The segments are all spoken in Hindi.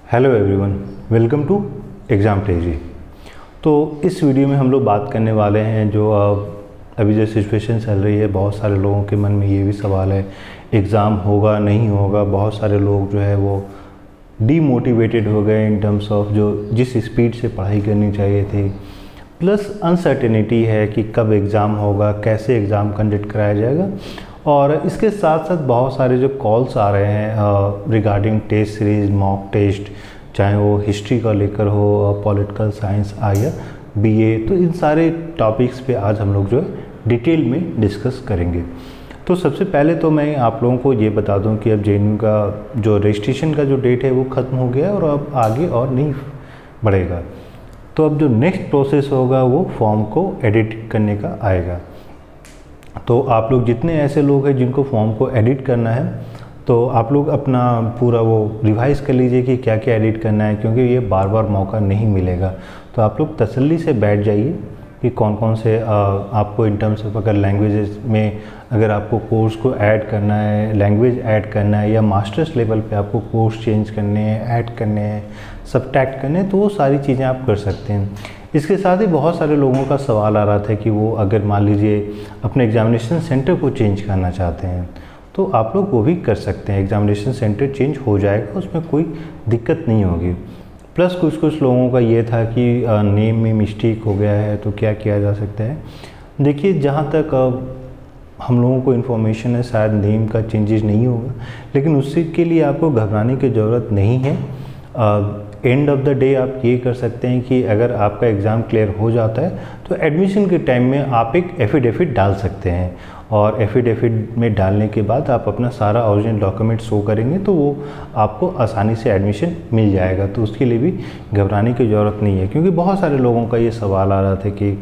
Hello everyone, welcome to exam टेजी। तो इस वीडियो में हम लोग बात करने वाले हैं जो अभी जो सिचुएशन चल रही है, बहुत सारे लोगों के मन में ये भी सवाल है एग्ज़ाम होगा नहीं होगा। बहुत सारे लोग जो है वो डीमोटिवेटेड हो गए इन टर्म्स ऑफ जो जिस स्पीड से पढ़ाई करनी चाहिए थी, प्लस अनसर्टेनिटी है कि कब एग्ज़ाम होगा, कैसे एग्ज़ाम कंडक्ट कराया जाएगा। और इसके साथ साथ बहुत सारे जो कॉल्स आ रहे हैं regarding test series, mock test, चाहे वो हिस्ट्री का लेकर हो, पॉलिटिकल साइंस या बीए, तो इन सारे टॉपिक्स पे आज हम लोग जो है डिटेल में डिस्कस करेंगे। तो सबसे पहले तो मैं आप लोगों को ये बता दूं कि अब जेएनयू का जो रजिस्ट्रेशन का जो डेट है वो ख़त्म हो गया और अब आगे और नहीं बढ़ेगा। तो अब जो नेक्स्ट प्रोसेस होगा वो फॉर्म को एडिट करने का आएगा। तो आप लोग जितने ऐसे लोग हैं जिनको फॉर्म को एडिट करना है, तो आप लोग अपना पूरा वो रिवाइज़ कर लीजिए कि क्या क्या एडिट करना है, क्योंकि ये बार बार मौका नहीं मिलेगा। तो आप लोग तसल्ली से बैठ जाइए कि कौन कौन से आपको इन टर्म्स ऑफ अगर लैंग्वेजेस में अगर आपको कोर्स को ऐड करना है, लैंग्वेज ऐड करना है, या मास्टर्स लेवल पे आपको कोर्स चेंज करने हैं, ऐड करने हैं, सब्ट्रैक्ट करने हैं, तो वो सारी चीज़ें आप कर सकते हैं। इसके साथ ही बहुत सारे लोगों का सवाल आ रहा था कि वो अगर मान लीजिए अपने एग्जामिनेशन सेंटर को चेंज करना चाहते हैं तो आप लोग वो भी कर सकते हैं। एग्जामिनेशन सेंटर चेंज हो जाएगा, उसमें कोई दिक्कत नहीं होगी। प्लस कुछ लोगों का ये था कि नेम में मिस्टेक हो गया है, तो क्या किया जा सकता है। देखिए, जहाँ तक हम लोगों को इन्फॉर्मेशन है, शायद नेम का चेंजेस नहीं होगा, लेकिन उससे के लिए आपको घबराने की ज़रूरत नहीं है। एंड ऑफ द डे आप ये कर सकते हैं कि अगर आपका एग्ज़ाम क्लियर हो जाता है तो एडमिशन के टाइम में आप एक एफिडेविट डाल सकते हैं, और एफिडेविट में डालने के बाद आप अपना सारा ओरिजिनल डॉक्यूमेंट शो करेंगे तो वो आपको आसानी से एडमिशन मिल जाएगा। तो उसके लिए भी घबराने की ज़रूरत नहीं है, क्योंकि बहुत सारे लोगों का ये सवाल आ रहा था कि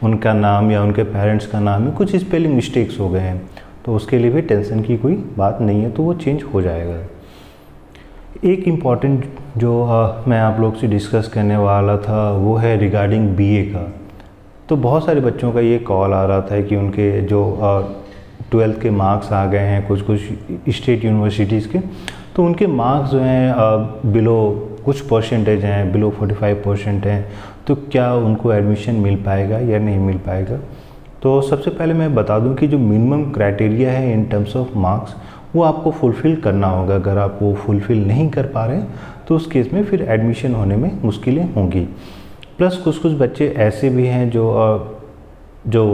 उनका नाम या उनके पेरेंट्स का नाम में कुछ स्पेलिंग मिस्टेक्स हो गए हैं। तो उसके लिए भी टेंशन की कोई बात नहीं है, तो वो चेंज हो जाएगा। एक इम्पॉर्टेंट जो मैं आप लोग से डिस्कस करने वाला था वो है रिगार्डिंग बीए का। तो बहुत सारे बच्चों का ये कॉल आ रहा था कि उनके जो 12th के मार्क्स आ गए हैं कुछ स्टेट यूनिवर्सिटीज़ के, तो उनके मार्क्स जो हैं बिलो कुछ परसेंटेज हैं, बिलो 45% हैं, तो क्या उनको एडमिशन मिल पाएगा या नहीं मिल पाएगा। तो सबसे पहले मैं बता दूं कि जो मिनिमम क्राइटेरिया है इन टर्म्स ऑफ मार्क्स वो आपको फुलफ़िल करना होगा। अगर आप वो फुलफ़िल नहीं कर पा रहे हैं तो उस केस में फिर एडमिशन होने में मुश्किलें होंगी। प्लस कुछ बच्चे ऐसे भी हैं जो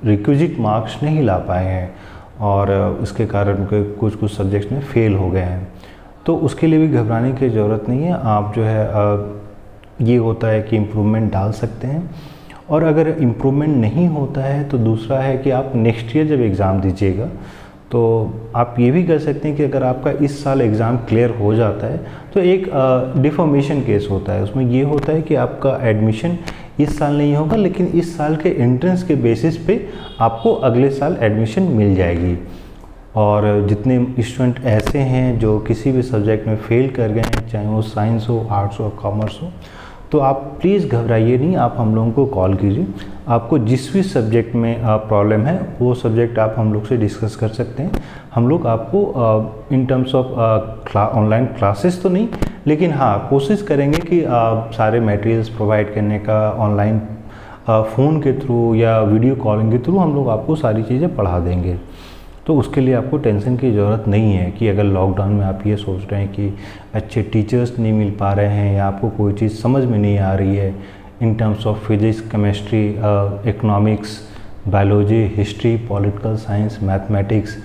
रिक्विजिट मार्क्स नहीं ला पाए हैं और इसके कारण कुछ सब्जेक्ट्स में फ़ेल हो गए हैं। तो उसके लिए भी घबराने की ज़रूरत नहीं है। आप जो है ये होता है कि इम्प्रूवमेंट डाल सकते हैं, और अगर इम्प्रूवमेंट नहीं होता है तो दूसरा है कि आप नेक्स्ट ईयर जब एग्ज़ाम दीजिएगा तो आप ये भी कर सकते हैं कि अगर आपका इस साल एग्ज़ाम क्लियर हो जाता है तो एक डिफॉर्मेशन केस होता है। उसमें ये होता है कि आपका एडमिशन इस साल नहीं होगा, लेकिन इस साल के एंट्रेंस के बेसिस पे आपको अगले साल एडमिशन मिल जाएगी। और जितने स्टूडेंट ऐसे हैं जो किसी भी सब्जेक्ट में फ़ेल कर गए हैं, चाहे वो साइंस हो, आर्ट्स हो, कॉमर्स हो, तो आप प्लीज़ घबराइए नहीं, आप हम लोगों को कॉल कीजिए। आपको जिस भी सब्जेक्ट में प्रॉब्लम है वो सब्जेक्ट आप हम लोग से डिस्कस कर सकते हैं। हम लोग आपको in terms of online classes तो नहीं, लेकिन हाँ कोशिश करेंगे कि सारे मटेरियल्स प्रोवाइड करने का ऑनलाइन फ़ोन के थ्रू या वीडियो कॉलिंग के थ्रू हम लोग आपको सारी चीज़ें पढ़ा देंगे। तो उसके लिए आपको टेंशन की ज़रूरत नहीं है कि अगर लॉकडाउन में आप ये सोच रहे हैं कि अच्छे टीचर्स नहीं मिल पा रहे हैं या आपको कोई चीज़ समझ में नहीं आ रही है in terms of physics, chemistry, economics, biology, history, political science, mathematics,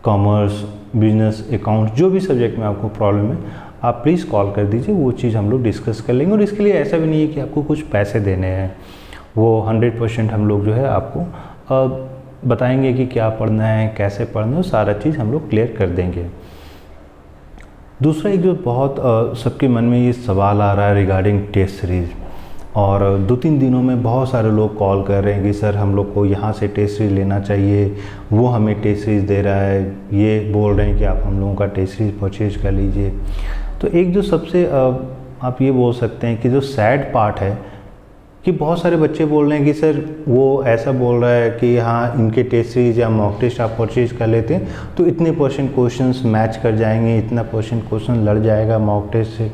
commerce, business, account, जो भी सब्जेक्ट में आपको प्रॉब्लम है आप प्लीज़ कॉल कर दीजिए, वो चीज़ हम लोग डिस्कस कर लेंगे। और इसके लिए ऐसा भी नहीं है कि आपको कुछ पैसे देने हैं, वो 100% हम लोग जो है आपको बताएंगे कि क्या पढ़ना है, कैसे पढ़ना है, सारा चीज़ हम लोग क्लियर कर देंगे। दूसरा एक जो बहुत सबके मन में ये सवाल आ रहा है रिगार्डिंग टेस्ट सीरीज़, और 2-3 दिनों में बहुत सारे लोग कॉल कर रहे हैं कि सर हम लोग को यहाँ से टेस्ट सीरीज़ लेना चाहिए, वो हमें टेस्ट सीरीज़ दे रहा है, ये बोल रहे हैं कि आप हम लोगों का टेस्ट सीरीज़ परचेज कर लीजिए। तो एक जो सबसे आप ये बोल सकते हैं कि जो सैड पार्ट है कि बहुत सारे बच्चे बोल रहे हैं कि सर वो ऐसा बोल रहा है कि हाँ इनके टेस्ट सीरीज या मॉक टेस्ट आप परचेज कर लेते हैं तो इतने % क्वेश्चंस मैच कर जाएंगे, इतना % क्वेश्चन लड़ जाएगा मॉक टेस्ट से।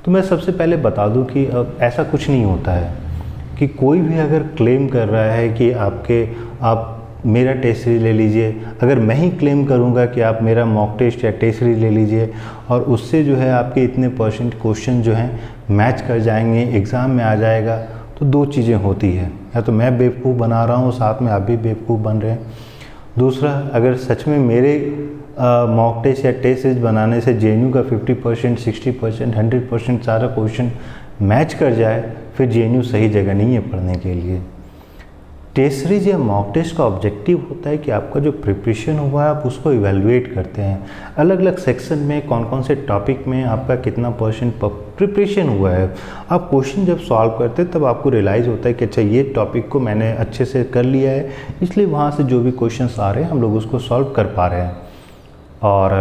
तो मैं सबसे पहले बता दूं कि ऐसा कुछ नहीं होता है कि कोई भी अगर क्लेम कर रहा है कि आप मेरा टेस्ट सीरीज ले लीजिए, अगर मैं ही क्लेम करूंगा कि आप मेरा मॉक टेस्ट या टेस्ट सीरीज ले लीजिए और उससे जो है आपके इतने % क्वेश्चन जो हैं मैच कर जाएंगे, एग्ज़ाम में आ जाएगा, तो दो चीज़ें होती है, या तो मैं बेवकूफ़ बना रहा हूँ, साथ में आप भी बेवकूफ़ बन रहे हैं। दूसरा, अगर सच में मेरे मॉक टेस्ट या टेस्ट सीरीज बनाने से जेएनयू का 50%, 60%, 100% सारा क्वेश्चन मैच कर जाए, फिर जेएनयू सही जगह नहीं है पढ़ने के लिए। टेस्ट सीरीज या मॉक टेस्ट का ऑब्जेक्टिव होता है कि आपका जो प्रिपरेशन हुआ है आप उसको इवेलुएट करते हैं, अलग अलग सेक्शन में कौन कौन से टॉपिक में आपका कितना % प्रिपरेशन हुआ है। आप क्वेश्चन जब सॉल्व करते हैं तब आपको रियलाइज़ होता है कि अच्छा ये टॉपिक को मैंने अच्छे से कर लिया है, इसलिए वहाँ से जो भी क्वेश्चन आ रहे हैं हम लोग उसको सॉल्व कर पा रहे हैं। और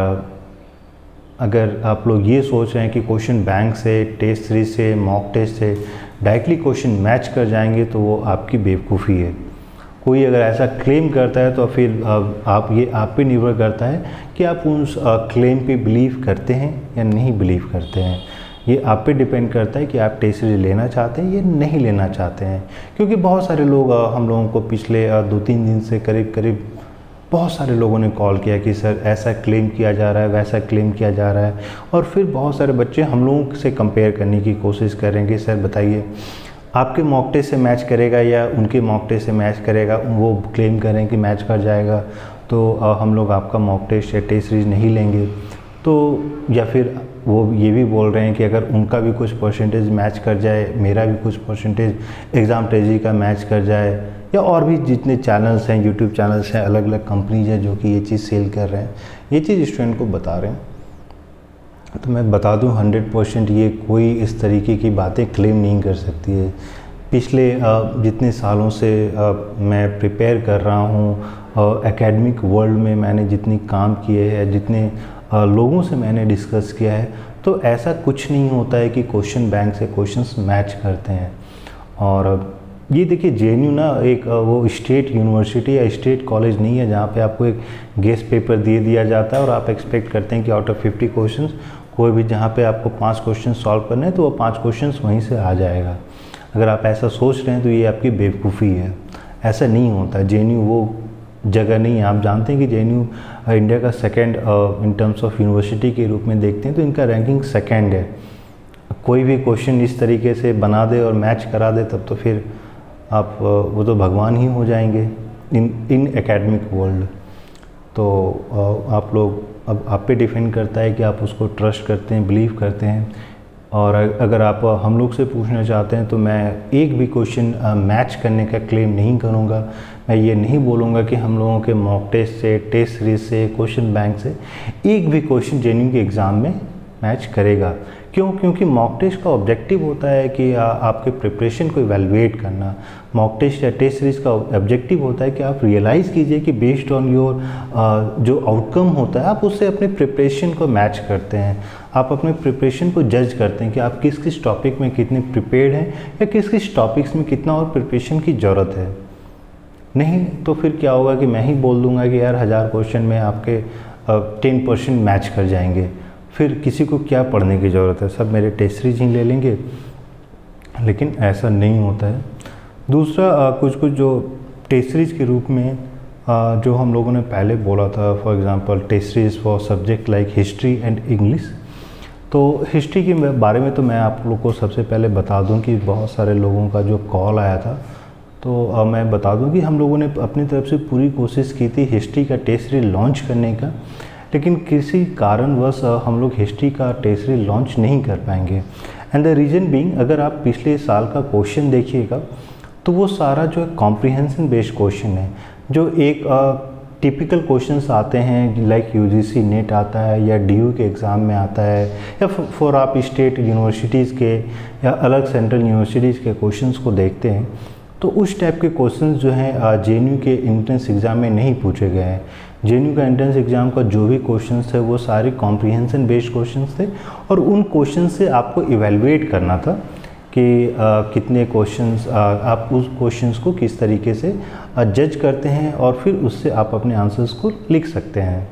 अगर आप लोग ये सोच रहे हैं कि क्वेश्चन बैंक से, टेस्ट सीरीज से, मॉक टेस्ट से डायरेक्टली क्वेश्चन मैच कर जाएंगे, तो वो आपकी बेवकूफ़ी है। कोई अगर ऐसा क्लेम करता है तो फिर आप पे निर्भर करता है कि आप उस क्लेम पे बिलीव करते हैं या नहीं बिलीव करते हैं। ये आप पे डिपेंड करता है कि आप टेस्ट सीरीज लेना चाहते हैं या नहीं लेना चाहते हैं। क्योंकि बहुत सारे लोग हम लोगों को पिछले 2-3 दिन से करीब बहुत सारे लोगों ने कॉल किया कि सर ऐसा क्लेम किया जा रहा है, वैसा क्लेम किया जा रहा है, और फिर बहुत सारे बच्चे हम लोगों से कंपेयर करने की कोशिश करेंगे, सर बताइए आपके मॉक टेस्ट से मैच करेगा या उनके मॉक टेस्ट से मैच करेगा। वो क्लेम करें कि मैच कर जाएगा तो हम लोग आपका मॉक टेस्ट या टेस्ट सीरीज नहीं लेंगे। तो या फिर वो ये भी बोल रहे हैं कि अगर उनका भी कुछ % मैच कर जाए, मेरा भी कुछ % एग्ज़ामटेजी का मैच कर जाए, या और भी जितने चैनल्स हैं, यूट्यूब चैनल्स हैं, अलग अलग कंपनीज हैं जो कि ये चीज़ सेल कर रहे हैं, ये चीज़ स्टूडेंट को बता रहे हैं। तो मैं बता दूं 100% ये कोई इस तरीके की बातें क्लेम नहीं कर सकती है। पिछले जितने सालों से मैं प्रिपेयर कर रहा हूँ, एकेडमिक वर्ल्ड में मैंने जितनी काम किए हैं, जितने लोगों से मैंने डिस्कस किया है, तो ऐसा कुछ नहीं होता है कि क्वेश्चन बैंक से क्वेश्चंस मैच करते हैं। और ये देखिए जेएनयू ना एक वो स्टेट यूनिवर्सिटी या स्टेट कॉलेज नहीं है जहाँ पे आपको एक गेस्ट पेपर दे दिया जाता है और आप एक्सपेक्ट करते हैं कि आउट ऑफ 50 क्वेश्चंस कोई भी जहाँ पे आपको 5 क्वेश्चन सॉल्व करने हैं तो वो 5 क्वेश्चंस वहीं से आ जाएगा। अगर आप ऐसा सोच रहे हैं तो ये आपकी बेवकूफ़ी है, ऐसा नहीं होता। जेएनयू वो जगह नहीं है। आप जानते हैं कि जेएनयू इंडिया का second in terms of university के रूप में देखते हैं तो इनका रैंकिंग सेकेंड है। कोई भी क्वेश्चन इस तरीके से बना दे और मैच करा दे तब तो फिर आप वो तो भगवान ही हो जाएंगे इन एकेडमिक वर्ल्ड। तो आप लोग अब आप पे डिपेंड करता है कि आप उसको ट्रस्ट करते हैं, बिलीव करते हैं। और अगर आप हम लोग से पूछना चाहते हैं तो मैं एक भी क्वेश्चन मैच करने का क्लेम नहीं करूँगा। मैं ये नहीं बोलूँगा कि हम लोगों के मॉक टेस्ट से, टेस्ट सीरीज से, क्वेश्चन बैंक से एक भी क्वेश्चन जेएनयू के एग्ज़ाम में मैच करेगा। क्यों? क्योंकि मॉक टेस्ट का ऑब्जेक्टिव होता है कि आपके प्रिपरेशन को इवैल्यूएट करना। मॉक टेस्ट या टेस्ट सीरीज का ऑब्जेक्टिव होता है कि आप रियलाइज़ कीजिए कि बेस्ड ऑन योर जो आउटकम होता है आप उससे अपने प्रिपरेशन को मैच करते हैं। आप अपने प्रिपरेशन को जज करते हैं कि आप किस किस टॉपिक में कितने प्रिपेयर्ड हैं या किस किस टॉपिक्स में कितना और प्रिपरेशन की ज़रूरत है। नहीं तो फिर क्या होगा कि मैं ही बोल दूंगा कि यार 1000 क्वेश्चन में आपके 10% मैच कर जाएंगे, फिर किसी को क्या पढ़ने की ज़रूरत है, सब मेरे टेस्ट सीरीज ही ले लेंगे। लेकिन ऐसा नहीं होता है। दूसरा कुछ जो टेस्ट सीरीज के रूप में जो हम लोगों ने पहले बोला था, for example test series for subject like history and English. तो हिस्ट्री के बारे में तो मैं आप लोग को सबसे पहले बता दूं कि बहुत सारे लोगों का जो कॉल आया था, तो मैं बता दूं कि हम लोगों ने अपनी तरफ से पूरी कोशिश की थी हिस्ट्री का टेस्ट सीरीज लॉन्च करने का, लेकिन किसी कारणवश हम लोग हिस्ट्री का टेस्ट सीरीज लॉन्च नहीं कर पाएंगे। एंड द रीज़न बीइंग, अगर आप पिछले साल का क्वेश्चन देखिएगा तो वो सारा जो है कॉम्प्रिहेंशन बेस्ड क्वेश्चन है, जो एक टिपिकल क्वेश्चंस आते हैं लाइक यूजीसी नेट आता है या डीयू के एग्ज़ाम में आता है, या फॉर आप स्टेट यूनिवर्सिटीज़ के या अलग सेंट्रल यूनिवर्सिटीज़ के क्वेश्चंस को देखते हैं तो उस टाइप के क्वेश्चंस जो हैं जेएनयू के एंट्रेंस एग्ज़ाम में नहीं पूछे गए हैं। जेएनयू का एंट्रेंस एग्ज़ाम का जो भी क्वेश्चंस थे वो सारे कॉम्प्रिहेंशन बेस्ड क्वेश्चंस थे और उन क्वेश्चन से आपको इवैल्यूएट करना था कि कितने क्वेश्चंस आप उस क्वेश्चंस को किस तरीके से जज करते हैं और फिर उससे आप अपने आंसर्स को लिख सकते हैं।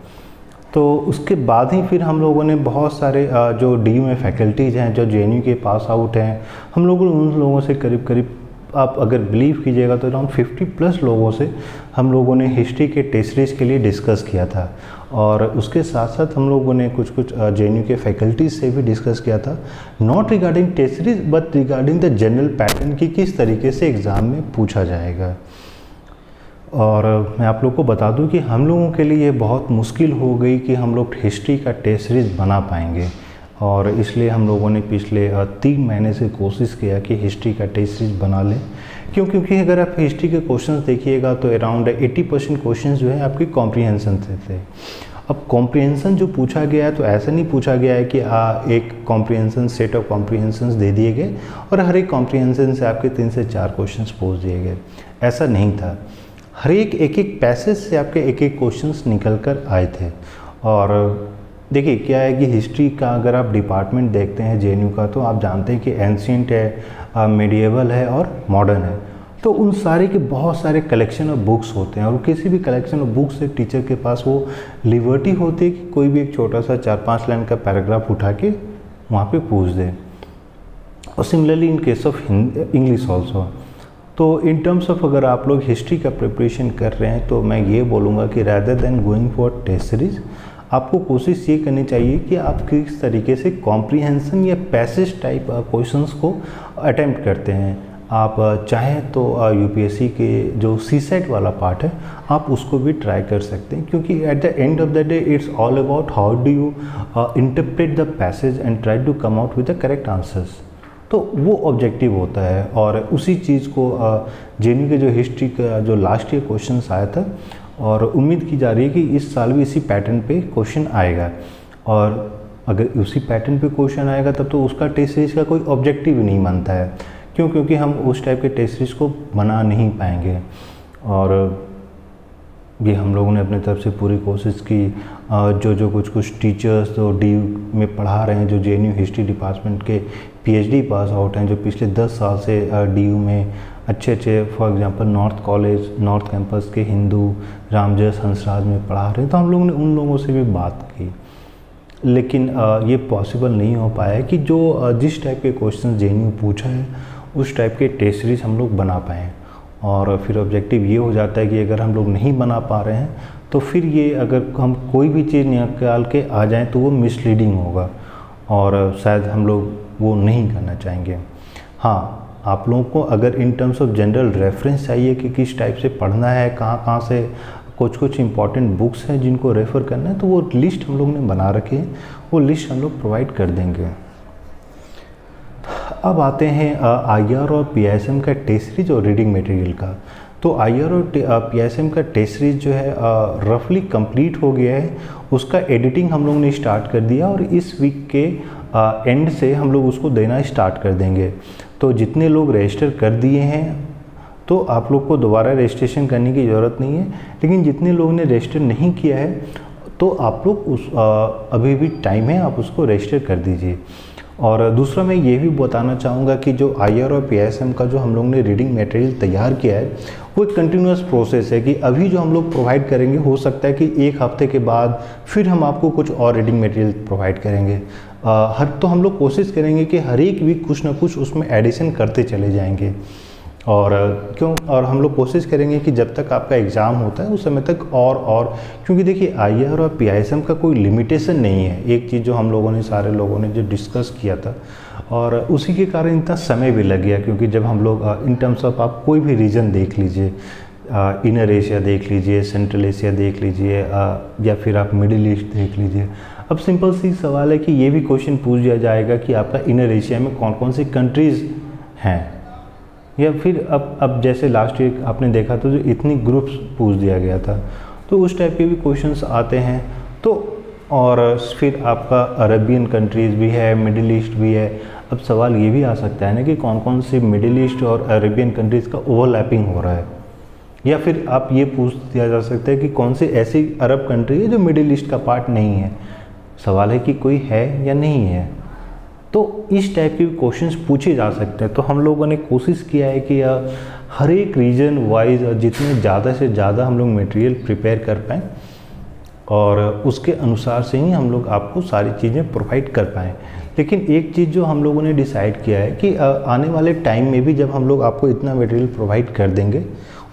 तो उसके बाद ही फिर हम लोगों ने बहुत सारे जो DU में फैकल्टीज़ हैं, जो JNU के पास आउट हैं, हम लोगों ने उन लोगों से करीब करीब, आप अगर बिलीव कीजिएगा तो अराउंड 50+ लोगों से हम लोगों ने हिस्ट्री के टेस्ट सीरीज़ के लिए डिस्कस किया था। और उसके साथ साथ हम लोगों ने कुछ JNU के फैकल्टीज़ से भी डिस्कस किया था, not regarding test series but regarding the general pattern की किस तरीके से एग्ज़ाम में पूछा जाएगा। और मैं आप लोग को बता दूं कि हम लोगों के लिए ये बहुत मुश्किल हो गई कि हम लोग हिस्ट्री का टेस्ट सीरीज़ बना पाएंगे, और इसलिए हम लोगों ने पिछले 3 महीने से कोशिश किया कि हिस्ट्री का टेस्ट सीरीज़ बना लें। क्योंकि अगर आप हिस्ट्री के क्वेश्चंस देखिएगा तो अराउंड 80% क्वेश्चंस जो है आपके कॉम्प्रिहेंशन से थे। अब कॉम्प्रिहेंशन जो पूछा गया है तो ऐसा नहीं पूछा गया है कि एक कॉम्प्रिहेंशन सेट ऑफ कॉम्प्रिहेंशंस दे दिए गए और हर एक कॉम्प्रिहेंशन से आपके 3 से 4 क्वेश्चंस पूछ दिए गए, ऐसा नहीं था। हर एक पैसेज से आपके एक क्वेश्चंस निकल कर आए थे। और देखिए क्या है कि हिस्ट्री का अगर आप डिपार्टमेंट देखते हैं JNU का, तो आप जानते हैं कि एंशिएंट है, मेडिएवल है और मॉडर्न है। तो उन सारे के बहुत सारे कलेक्शन ऑफ बुक्स होते हैं, और किसी भी कलेक्शन ऑफ बुक्स से टीचर के पास वो लिबर्टी होती है कि कोई भी एक छोटा सा 4-5 लाइन का पैराग्राफ उठा के वहाँ पे पूछ दे। और similarly in case of English also. तो इन टर्म्स ऑफ अगर आप लोग हिस्ट्री का प्रिपरेशन कर रहे हैं तो मैं ये बोलूँगा कि rather than going for test series, आपको कोशिश ये करनी चाहिए कि आप किस तरीके से कॉम्प्रिहेंशन या पैसेज टाइप क्वेश्चंस को अटेम्प्ट करते हैं। आप चाहें तो UPSC के जो CSET वाला पार्ट है आप उसको भी ट्राई कर सकते हैं, क्योंकि at the end of the day it's all about how do you interpret the passage and try to come out with the correct answers. तो वो ऑब्जेक्टिव होता है, और उसी चीज़ को JNU के जो हिस्ट्री का जो लास्ट ईयर क्वेश्चन आया था, और उम्मीद की जा रही है कि इस साल भी इसी पैटर्न पे क्वेश्चन आएगा। और अगर उसी पैटर्न पे क्वेश्चन आएगा तब तो उसका टेस्ट सीरीज का कोई ऑब्जेक्टिव ही नहीं बनता है। क्यों? क्योंकि हम उस टाइप के टेस्ट सीरीज को बना नहीं पाएंगे। और ये हम लोगों ने अपने तरफ से पूरी कोशिश की। जो कुछ टीचर्स जो DU में पढ़ा रहे हैं, जो JNU हिस्ट्री डिपार्टमेंट के PhD पास आउट हैं, जो पिछले 10 साल से DU में अच्छे फॉर एग्जांपल नॉर्थ कैंपस के हिंदू रामजस हंसराज में पढ़ा रहे हैं, तो हम लोगों ने उन लोगों से भी बात की। लेकिन ये पॉसिबल नहीं हो पाया कि जो जिस टाइप के क्वेश्चन JNU पूछा है उस टाइप के टेस्ट सीरीज हम लोग बना पाएँ। और फिर ऑब्जेक्टिव ये हो जाता है कि अगर हम लोग नहीं बना पा रहे हैं तो फिर ये अगर हम कोई भी चीज़ निकाल के आ जाएं तो वो मिसलीडिंग होगा, और शायद हम लोग वो नहीं करना चाहेंगे। हाँ, आप लोगों को अगर in terms of general reference चाहिए कि किस टाइप से पढ़ना है, कहाँ से कुछ इंपॉर्टेंट बुक्स हैं जिनको रेफ़र करना है, तो वो लिस्ट हम लोग ने बना रखी है, वो लिस्ट हम लोग प्रोवाइड कर देंगे। अब आते हैं IR और PISM का टेस्ट सीरीज और रीडिंग मटेरियल का। तो IR और PISM का टेस्ट सीरीज जो है रफली कंप्लीट हो गया है, उसका एडिटिंग हम लोग ने स्टार्ट कर दिया, और इस वीक के एंड से हम लोग उसको देना स्टार्ट कर देंगे। तो जितने लोग रजिस्टर कर दिए हैं तो आप लोग को दोबारा रजिस्ट्रेशन करने की ज़रूरत नहीं है, लेकिन जितने लोगों ने रजिस्टर नहीं किया है तो आप लोग अभी भी टाइम है, आप उसको रजिस्टर कर दीजिए। और दूसरा मैं ये भी बताना चाहूँगा कि जो IR और PISM का जो हम लोग ने रीडिंग मटेरियल तैयार किया है वो एक कंटिन्यूस प्रोसेस है, कि अभी जो हम लोग प्रोवाइड करेंगे हो सकता है कि 1 हफ्ते के बाद फिर हम आपको कुछ और रीडिंग मटेरियल प्रोवाइड करेंगे। तो हम लोग कोशिश करेंगे कि हर एक वीक कुछ ना कुछ उसमें एडिशन करते चले जाएंगे। और हम लोग कोशिश करेंगे कि जब तक आपका एग्ज़ाम होता है उस समय तक और क्योंकि देखिए IR और PISM का कोई लिमिटेशन नहीं है। एक चीज़ जो हम लोगों ने सारे लोगों ने जो डिस्कस किया था, और उसी के कारण इतना समय भी लग गया, क्योंकि जब हम लोग इन टर्म्स ऑफ आप कोई भी रीजन देख लीजिए, इनर एशिया देख लीजिए, सेंट्रल एशिया देख लीजिए, या फिर आप मिडिल ईस्ट देख लीजिए। अब सिंपल सी सवाल है कि ये भी क्वेश्चन पूछ दिया जाएगा कि आपका इनर एशिया में कौन कौन सी कंट्रीज़ हैं, या फिर अब जैसे लास्ट ईयर आपने देखा तो जो इतनी ग्रुप्स पूछ दिया गया था, तो उस टाइप के भी क्वेश्चंस आते हैं। तो और फिर आपका अरबियन कंट्रीज़ भी है, मिडिल ईस्ट भी है। अब सवाल ये भी आ सकता है ना कि कौन कौन से मिडिल ईस्ट और अरेबियन कंट्रीज़ का ओवरलैपिंग हो रहा है, या फिर आप ये पूछ दिया जा सकता है कि कौन सी ऐसी अरब कंट्री है जो मिडिल ईस्ट का पार्ट नहीं है। सवाल है कि कोई है या नहीं है। तो इस टाइप के क्वेश्चंस पूछे जा सकते हैं। तो हम लोगों ने कोशिश किया है कि हर एक रीजन वाइज जितने ज़्यादा से ज़्यादा हम लोग मटेरियल प्रिपेयर कर पाएँ, और उसके अनुसार से ही हम लोग आपको सारी चीज़ें प्रोवाइड कर पाएँ। लेकिन एक चीज़ जो हम लोगों ने डिसाइड किया है कि आने वाले टाइम में भी जब हम लोग आपको इतना मटेरियल प्रोवाइड कर देंगे,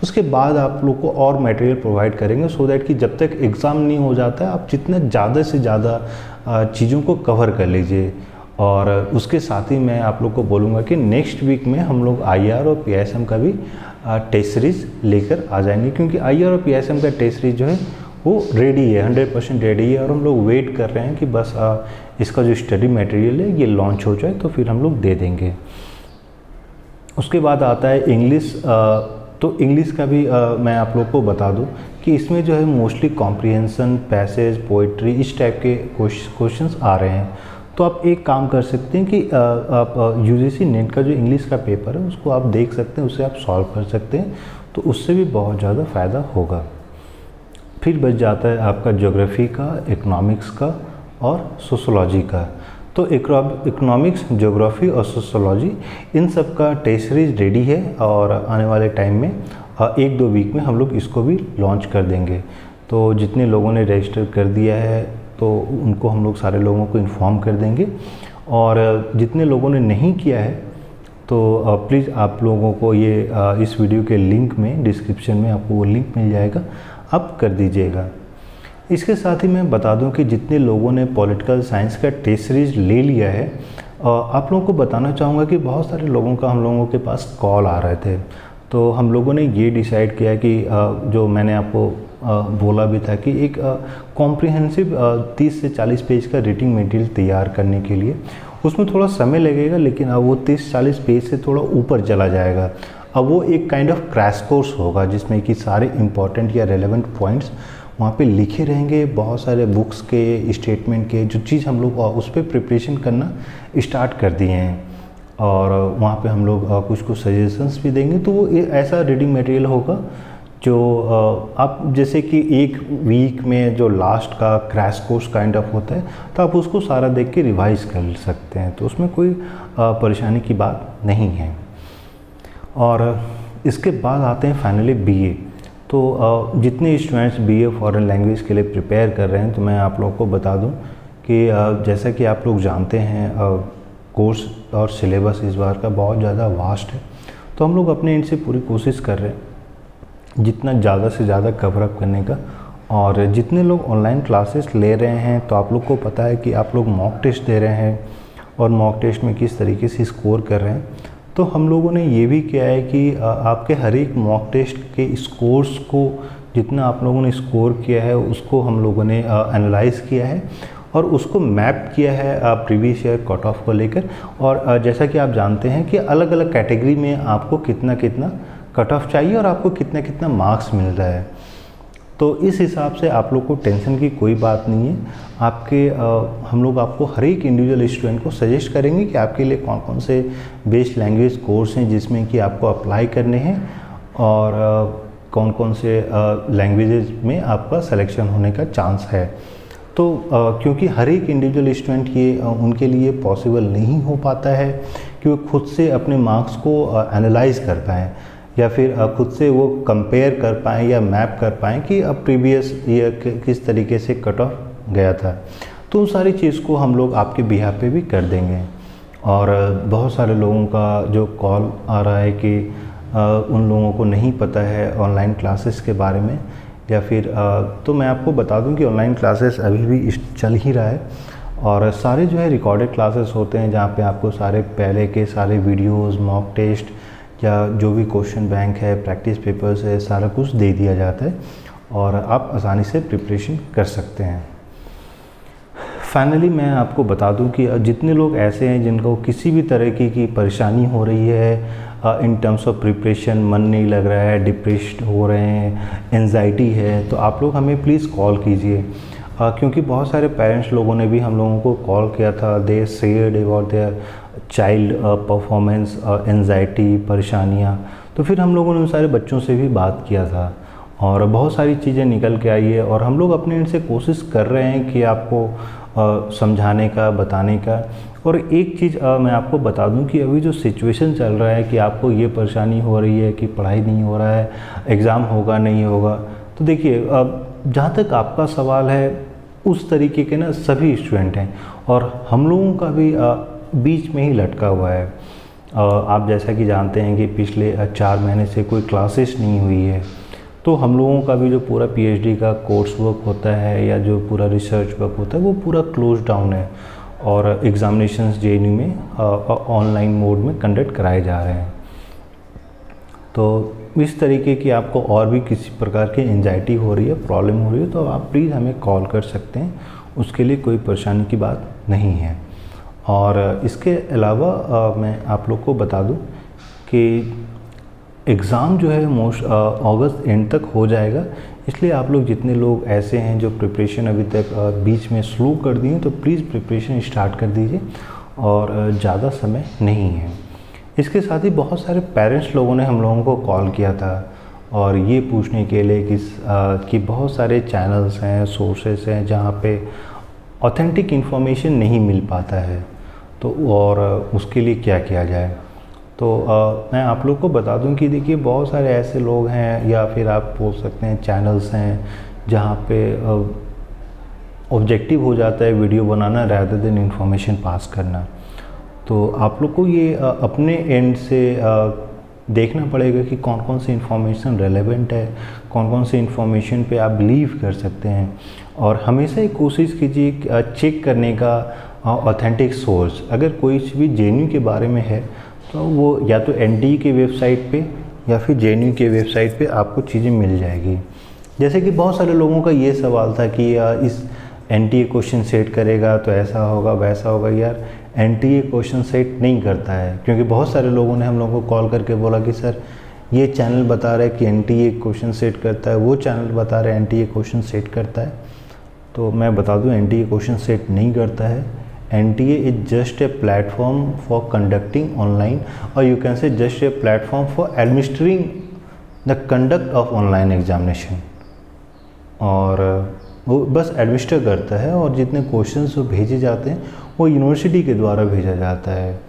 उसके बाद आप लोग को और मटेरियल प्रोवाइड करेंगे, सो दैट कि जब तक एग्ज़ाम नहीं हो जाता है आप जितना ज़्यादा से ज़्यादा चीज़ों को कवर कर लीजिए। और उसके साथ ही मैं आप लोग को बोलूँगा कि नेक्स्ट वीक में हम लोग IR और PISM का भी टेस्ट सीरीज़ लेकर आ जाएंगे, क्योंकि IR और PISM का टेस्ट सीरीज़ जो है वो रेडी है, 100% रेडी है। और हम लोग वेट कर रहे हैं कि बस इसका जो स्टडी मटेरियल है ये लॉन्च हो जाए तो फिर हम लोग दे देंगे। उसके बाद आता है इंग्लिश। तो इंग्लिश का भी मैं आप लोग को बता दूं कि इसमें जो है मोस्टली कॉम्प्रिहेंशन, पैसेज, पोइट्री, इस टाइप के क्वेश्चंस आ रहे हैं। तो आप एक काम कर सकते हैं कि आप UGC नेट का जो इंग्लिश का पेपर है उसको आप देख सकते हैं, उसे आप सॉल्व कर सकते हैं, तो उससे भी बहुत ज़्यादा फ़ायदा होगा। फिर बच जाता है आपका ज्योग्राफी का, इकोनॉमिक्स का और सोशोलॉजी का। तो इकोनॉमिक्स, ज्योग्राफी और सोशोलॉजी इन सब का टेस्ट सीरीज रेडी है और आने वाले टाइम में 1-2 वीक में हम लोग इसको भी लॉन्च कर देंगे। तो जितने लोगों ने रजिस्टर कर दिया है तो उनको हम लोग सारे लोगों को इन्फॉर्म कर देंगे, और जितने लोगों ने नहीं किया है तो प्लीज़ आप लोगों को ये इस वीडियो के लिंक में, डिस्क्रिप्शन में आपको वो लिंक मिल जाएगा, आप कर दीजिएगा। इसके साथ ही मैं बता दूं कि जितने लोगों ने पॉलिटिकल साइंस का टेस्ट सीरीज ले लिया है, आप लोगों को बताना चाहूँगा कि बहुत सारे लोगों का हम लोगों के पास कॉल आ रहे थे। तो हम लोगों ने ये डिसाइड किया कि जो मैंने आपको बोला भी था कि एक कॉम्प्रिहेंसिव 30 से 40 पेज का रीडिंग मटेरियल तैयार करने के लिए उसमें थोड़ा समय लगेगा, लेकिन अब वो 30-40 पेज से थोड़ा ऊपर चला जाएगा। अब वो एक काइंड ऑफ क्रैश कोर्स होगा जिसमें कि सारे इम्पॉर्टेंट या रेलेवेंट पॉइंट्स वहाँ पे लिखे रहेंगे, बहुत सारे बुक्स के, स्टेटमेंट के, जो चीज़ हम लोग उस पर प्रिपरेशन करना स्टार्ट कर दिए हैं, और वहाँ पे हम लोग कुछ सजेशंस भी देंगे। तो वो ऐसा रीडिंग मटेरियल होगा जो आप जैसे कि एक वीक में जो लास्ट का क्रैश कोर्स काइंड ऑफ होता है, तो आप उसको सारा देख के रिवाइज कर सकते हैं, तो उसमें कोई परेशानी की बात नहीं है। और इसके बाद आते हैं फाइनली BA। तो जितने स्टूडेंट्स BA फॉरेन लैंग्वेज के लिए प्रिपेयर कर रहे हैं, तो मैं आप लोगों को बता दूं कि जैसा कि आप लोग जानते हैं कोर्स और सिलेबस इस बार का बहुत ज़्यादा वास्ट है। तो हम लोग अपने एंड से पूरी कोशिश कर रहे हैं जितना ज़्यादा से ज़्यादा कवर अप करने का। और जितने लोग ऑनलाइन क्लासेस ले रहे हैं, तो आप लोग को पता है कि आप लोग मॉक टेस्ट दे रहे हैं और मॉक टेस्ट में किस तरीके से स्कोर कर रहे हैं। तो हम लोगों ने ये भी किया है कि आपके हर एक मॉक टेस्ट के स्कोर्स को, जितना आप लोगों ने स्कोर किया है उसको हम लोगों ने एनालाइज़ किया है और उसको मैप किया है प्रीवियस ईयर कट ऑफ को लेकर। और जैसा कि आप जानते हैं कि अलग अलग कैटेगरी में आपको कितना कितना कट ऑफ चाहिए और आपको कितना कितना मार्क्स मिल रहा है। तो इस हिसाब से आप लोग को टेंशन की कोई बात नहीं है। हम लोग आपको हर एक इंडिविजुअल स्टूडेंट को सजेस्ट करेंगे कि आपके लिए कौन कौन से बेस्ट लैंग्वेज कोर्स हैं जिसमें कि आपको अप्लाई करने हैं, और कौन कौन से लैंग्वेजेस में आपका सिलेक्शन होने का चांस है। तो क्योंकि हर एक इंडिविजुअल स्टूडेंट ये उनके लिए पॉसिबल नहीं हो पाता है कि वो खुद से अपने मार्क्स को एनालाइज कर पाएँ, या फिर खुद से वो कंपेयर कर पाएँ या मैप कर पाएँ कि अब प्रीवियस ईयर किस तरीके से कट ऑफ गया था। तो उन सारी चीज़ को हम लोग आपके बिहाफ पे भी कर देंगे। और बहुत सारे लोगों का जो कॉल आ रहा है कि उन लोगों को नहीं पता है ऑनलाइन क्लासेस के बारे में, या फिर तो मैं आपको बता दूं कि ऑनलाइन क्लासेस अभी भी चल ही रहा है, और सारे जो है रिकॉर्डेड क्लासेस होते हैं जहाँ पे आपको सारे पहले के सारे वीडियोस, मॉक टेस्ट या जो भी क्वेश्चन बैंक है, प्रैक्टिस पेपर्स है, सारा कुछ दे दिया जाता है और आप आसानी से प्रिपरेशन कर सकते हैं। फाइनली मैं आपको बता दूं कि जितने लोग ऐसे हैं जिनको किसी भी तरह की परेशानी हो रही है इन टर्म्स ऑफ प्रिपरेशन, मन नहीं लग रहा है, डिप्रेस्ड हो रहे हैं, एंजाइटी है, तो आप लोग हमें प्लीज़ कॉल कीजिए। क्योंकि बहुत सारे पेरेंट्स लोगों ने भी हम लोगों को कॉल किया था, दे shared about their child performance, anxiety, परेशानियाँ। तो फिर हम लोगों ने उन सारे बच्चों से भी बात किया था और बहुत सारी चीज़ें निकल के आई है, और हम लोग अपने इनसे कोशिश कर रहे हैं कि आपको समझाने का, बताने का। और एक चीज़ मैं आपको बता दूं कि अभी जो सिचुएशन चल रहा है कि आपको ये परेशानी हो रही है कि पढ़ाई नहीं हो रहा है, एग्ज़ाम होगा नहीं होगा, तो देखिए जहाँ तक आपका सवाल है उस तरीके के ना सभी स्टूडेंट हैं और हम लोगों का भी बीच में ही लटका हुआ है। आप जैसा कि जानते हैं कि पिछले 4 महीने से कोई क्लासेस नहीं हुई है, तो हम लोगों का भी जो पूरा पीएचडी का कोर्स वर्क होता है या जो पूरा रिसर्च वर्क होता है वो पूरा क्लोज डाउन है और एग्ज़ामिनेशंस जेएनयू में ऑनलाइन मोड में कंडक्ट कराए जा रहे हैं। तो इस तरीके की आपको और भी किसी प्रकार की एंजाइटी हो रही है, प्रॉब्लम हो रही है, तो आप प्लीज़ हमें कॉल कर सकते हैं, उसके लिए कोई परेशानी की बात नहीं है। और इसके अलावा मैं आप लोग को बता दूं कि एग्ज़ाम जो है अगस्त एंड तक हो जाएगा, इसलिए आप लोग जितने लोग ऐसे हैं जो प्रिपरेशन अभी तक बीच में स्लो कर दिए तो प्लीज़ प्रिपरेशन स्टार्ट कर दीजिए और ज़्यादा समय नहीं है। इसके साथ ही बहुत सारे पेरेंट्स लोगों ने हम लोगों को कॉल किया था और ये पूछने के लिए कि बहुत सारे चैनल्स हैं, सोर्सेस हैं जहाँ पे ऑथेंटिक इन्फॉर्मेशन नहीं मिल पाता है, तो और उसके लिए क्या किया जाए। तो मैं आप लोग को बता दूं कि देखिए बहुत सारे ऐसे लोग हैं या फिर आप बोल सकते हैं चैनल्स हैं जहाँ पे ऑब्जेक्टिव हो जाता है वीडियो बनाना रैदर देन इन्फॉर्मेशन पास करना। तो आप लोग को ये अपने एंड से देखना पड़ेगा कि कौन कौन सी इन्फॉर्मेशन रेलेवेंट है, कौन कौन सी इन्फॉर्मेशन पे आप बिलीव कर सकते हैं और हमेशा ही कोशिश कीजिए चेक करने का ऑथेंटिक सोर्स। अगर कोई भी जेएनयू के बारे में है तो वो या तो एनटीए की वेबसाइट पे या फिर जेएनयू के वेबसाइट पे आपको चीज़ें मिल जाएगी। जैसे कि बहुत सारे लोगों का ये सवाल था कि इस एनटीए क्वेश्चन सेट करेगा तो ऐसा होगा वैसा होगा। यार एनटीए क्वेश्चन सेट नहीं करता है, क्योंकि बहुत सारे लोगों ने हम लोगों को कॉल करके बोला कि सर ये चैनल बता रहा है कि एनटीए क्वेश्चन सेट करता है, वो चैनल बता रहे हैं एनटीए क्वेश्चन सेट करता है। तो मैं बता दूं एनटीए क्वेश्चन सेट नहीं करता है। NTA is just a platform for conducting online और you can say just a platform for administering the conduct of online examination. और वो बस एडमिनिस्टर करता है और जितने क्वेश्चंस जो भेजे जाते हैं वो यूनिवर्सिटी के द्वारा भेजा जाता है।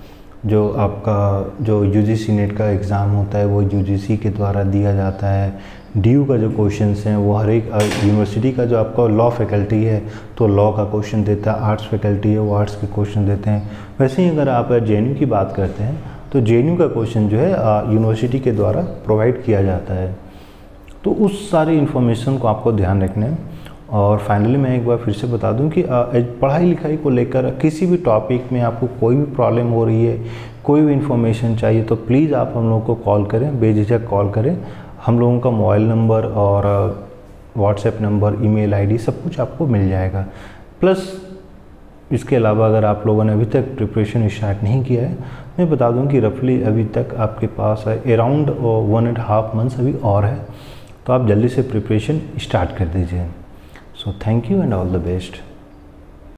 जो आपका जो यूजीसी नेट का एग्ज़ाम होता है वो यूजीसी के द्वारा दिया जाता है। डीयू का जो क्वेश्चंस हैं वो हर एक यूनिवर्सिटी का जो आपका लॉ फैकल्टी है तो लॉ का क्वेश्चन देता है, आर्ट्स फैकल्टी है वो आर्ट्स के क्वेश्चन देते हैं। वैसे ही अगर आप जेएनयू की बात करते हैं तो जेएनयू का क्वेश्चन जो है यूनिवर्सिटी के द्वारा प्रोवाइड किया जाता है। तो उस सारी इन्फॉर्मेशन को आपको ध्यान रखना है। और फाइनली मैं एक बार फिर से बता दूं कि पढ़ाई लिखाई को लेकर किसी भी टॉपिक में आपको कोई भी प्रॉब्लम हो रही है, कोई भी इन्फॉर्मेशन चाहिए तो प्लीज़ आप हम लोगों को कॉल करें, बेझिझक कॉल करें। हम लोगों का मोबाइल नंबर और व्हाट्सएप नंबर, ईमेल आईडी सब कुछ आपको मिल जाएगा। प्लस इसके अलावा अगर आप लोगों ने अभी तक प्रिपरेशन स्टार्ट नहीं किया है, मैं बता दूं कि रफली अभी तक आपके पास अराउंड 1.5 मंथ्स अभी और है, तो आप जल्दी से प्रिपरेशन स्टार्ट कर दीजिए। So thank you and all the best.